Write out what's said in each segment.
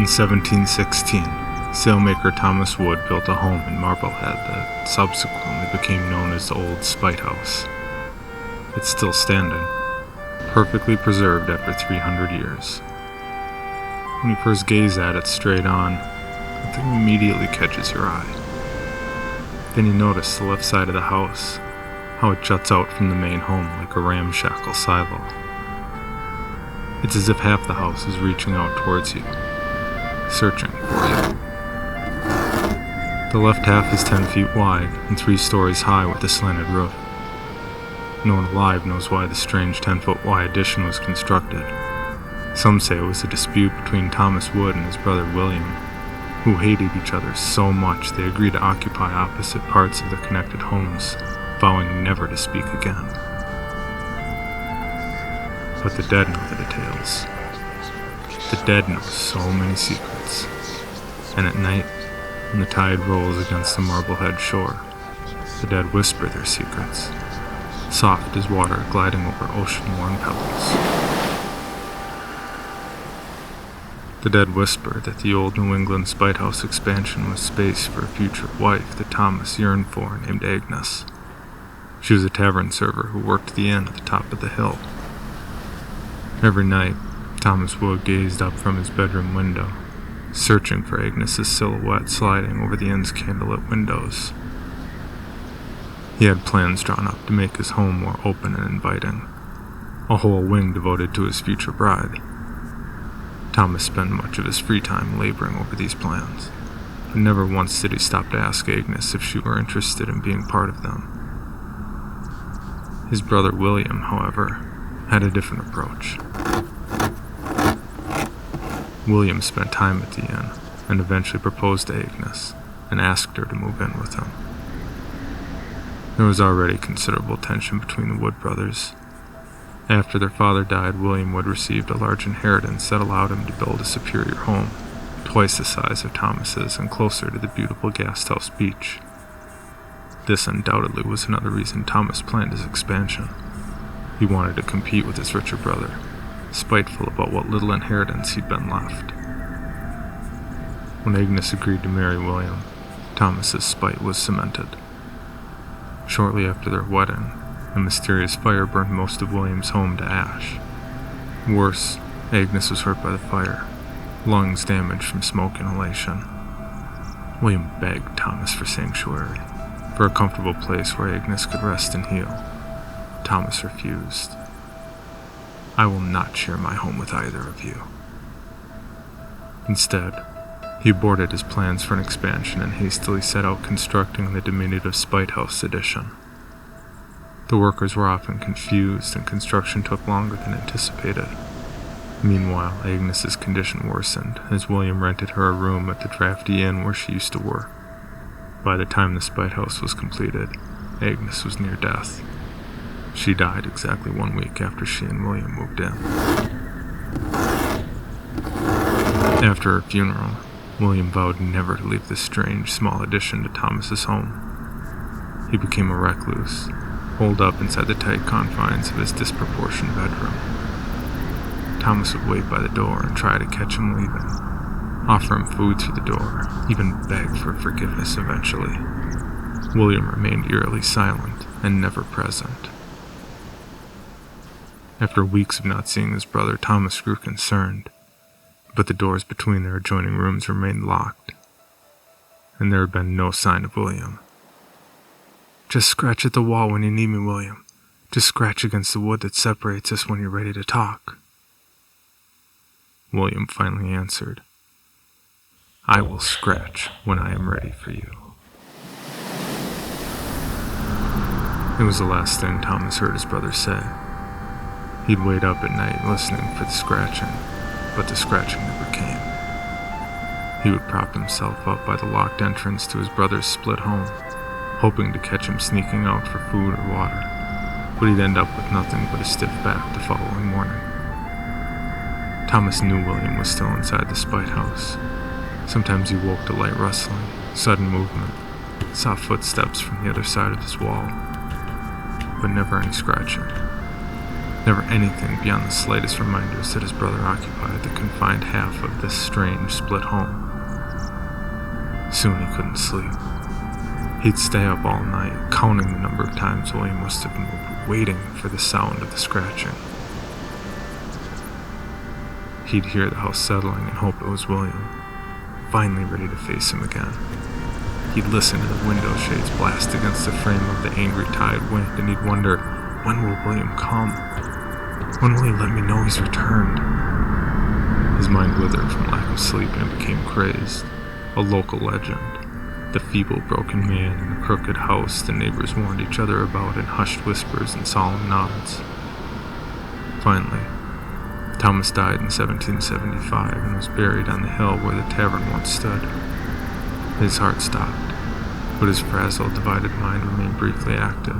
In 1716, sailmaker Thomas Wood built a home in Marblehead that subsequently became known as the Old Spite House. It's still standing, perfectly preserved after 300 years. When you first gaze at it straight on, nothing immediately catches your eye. Then you notice the left side of the house, how it juts out from the main home like a ramshackle silo. It's as if half the house is reaching out towards you, searching for you. The left half is 10 feet wide and 3 stories high with a slanted roof. No one alive knows why the strange 10-foot wide addition was constructed. Some say it was a dispute between Thomas Wood and his brother William, who hated each other so much they agreed to occupy opposite parts of their connected homes, vowing never to speak again. But the dead know the details. The dead know so many secrets. And at night, when the tide rolls against the Marblehead shore, the dead whisper their secrets, soft as water gliding over ocean-worn pebbles. The dead whisper that the old New England Spite House expansion was space for a future wife that Thomas yearned for named Agnes. She was a tavern server who worked the inn at the top of the hill. Every night, Thomas Wood gazed up from his bedroom window, searching for Agnes's silhouette sliding over the inn's candlelit windows. He had plans drawn up to make his home more open and inviting, a whole wing devoted to his future bride. Thomas spent much of his free time laboring over these plans, but never once did he stop to ask Agnes if she were interested in being part of them. His brother William, however, had a different approach. William spent time at the inn and eventually proposed to Agnes and asked her to move in with him. There was already considerable tension between the Wood brothers. After their father died, William Wood received a large inheritance that allowed him to build a superior home, twice the size of Thomas's and closer to the beautiful Gasthouse beach. This undoubtedly was another reason Thomas planned his expansion. He wanted to compete with his richer brother, spiteful about what little inheritance he'd been left. When Agnes agreed to marry William, Thomas's spite was cemented. Shortly after their wedding, a mysterious fire burned most of William's home to ash. Worse, Agnes was hurt by the fire, lungs damaged from smoke inhalation. William begged Thomas for sanctuary, for a comfortable place where Agnes could rest and heal. Thomas refused. "I will not share my home with either of you." Instead, he aborted his plans for an expansion and hastily set out constructing the diminutive Spite House addition. The workers were often confused and construction took longer than anticipated. Meanwhile, Agnes's condition worsened as William rented her a room at the drafty inn where she used to work. By the time the Spite House was completed, Agnes was near death. She died exactly 1 week after she and William moved in. After her funeral, William vowed never to leave this strange, small addition to Thomas's home. He became a recluse, holed up inside the tight confines of his disproportioned bedroom. Thomas would wait by the door and try to catch him leaving, offer him food through the door, even beg for forgiveness eventually. William remained eerily silent and never present. After weeks of not seeing his brother, Thomas grew concerned, but the doors between their adjoining rooms remained locked, and there had been no sign of William. "Just scratch at the wall when you need me, William. Just scratch against the wood that separates us when you're ready to talk." William finally answered, "I will scratch when I am ready for you." It was the last thing Thomas heard his brother say. He'd wait up at night listening for the scratching, but the scratching never came. He would prop himself up by the locked entrance to his brother's split home, hoping to catch him sneaking out for food or water, but he'd end up with nothing but a stiff back the following morning. Thomas knew William was still inside the Spite House. Sometimes he woke to light rustling, sudden movement, saw footsteps from the other side of his wall, but never any scratching. Never anything beyond the slightest reminders that his brother occupied the confined half of this strange, split home. Soon he couldn't sleep. He'd stay up all night, counting the number of times William must have moved, waiting for the sound of the scratching. He'd hear the house settling and hope it was William, finally ready to face him again. He'd listen to the window shades blast against the frame of the angry tide wind, and he'd wonder, when will William come? When will he let me know he's returned? His mind withered from lack of sleep and became crazed. A local legend. The feeble, broken man in the crooked house the neighbors warned each other about in hushed whispers and solemn nods. Finally, Thomas died in 1775 and was buried on the hill where the tavern once stood. His heart stopped, but his frazzled, divided mind remained briefly active,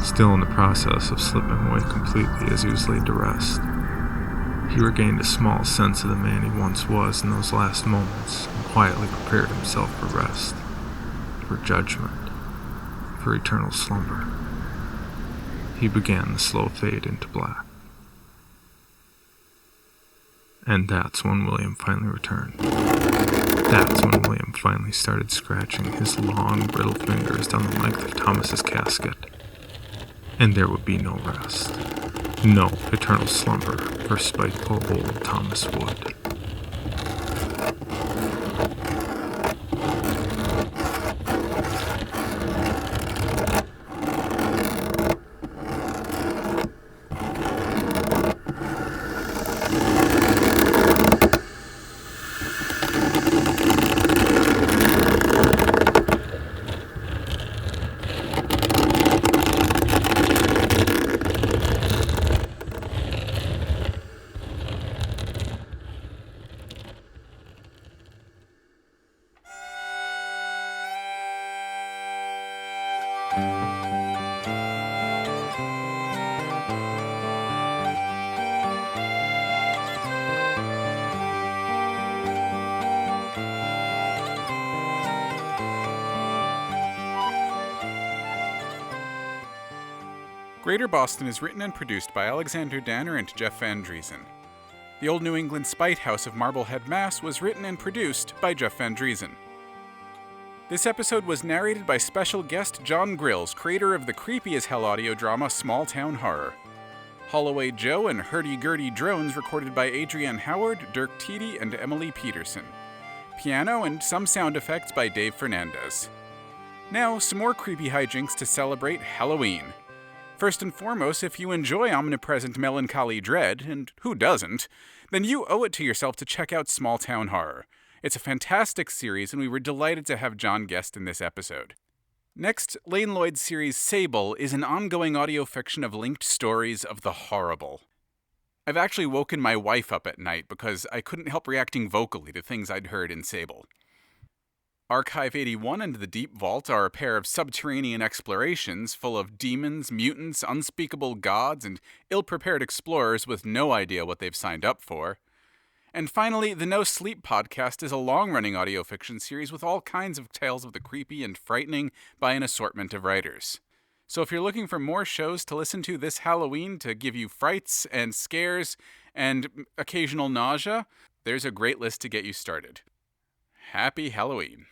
still in the process of slipping away completely as he was laid to rest. He regained a small sense of the man he once was in those last moments and quietly prepared himself for rest, for judgment, for eternal slumber. He began the slow fade into black. And that's when William finally returned. That's when William finally started scratching his long, brittle fingers down the length of Thomas's casket. And there would be no rest. No eternal slumber for spiteful old Thomas Wood. Greater Boston is written and produced by Alexander Danner and Jeff Van Dreason. The Old New England Spite House of Marblehead, Mass. Was written and produced by Jeff Van Dreason. This episode was narrated by special guest Jon Grilz, creator of the creepy as hell audio drama Small Town Horror. Holloway Joe and Hurdy Gurdy Drones recorded by Adrienne Howard, Dirk Tiede, and Emily Peterson. Piano and some sound effects by Dave Fernandez. Now, some more creepy hijinks to celebrate Halloween. First and foremost, if you enjoy omnipresent melancholy dread, and who doesn't, then you owe it to yourself to check out Small Town Horror. It's a fantastic series, and we were delighted to have Jon guest in this episode. Next, Lane Lloyd's series Sable is an ongoing audio fiction of linked stories of the horrible. I've actually woken my wife up at night because I couldn't help reacting vocally to things I'd heard in Sable. Archive 81 and The Deep Vault are a pair of subterranean explorations full of demons, mutants, unspeakable gods, and ill-prepared explorers with no idea what they've signed up for. And finally, the No Sleep podcast is a long-running audio fiction series with all kinds of tales of the creepy and frightening by an assortment of writers. So if you're looking for more shows to listen to this Halloween to give you frights and scares and occasional nausea, there's a great list to get you started. Happy Halloween.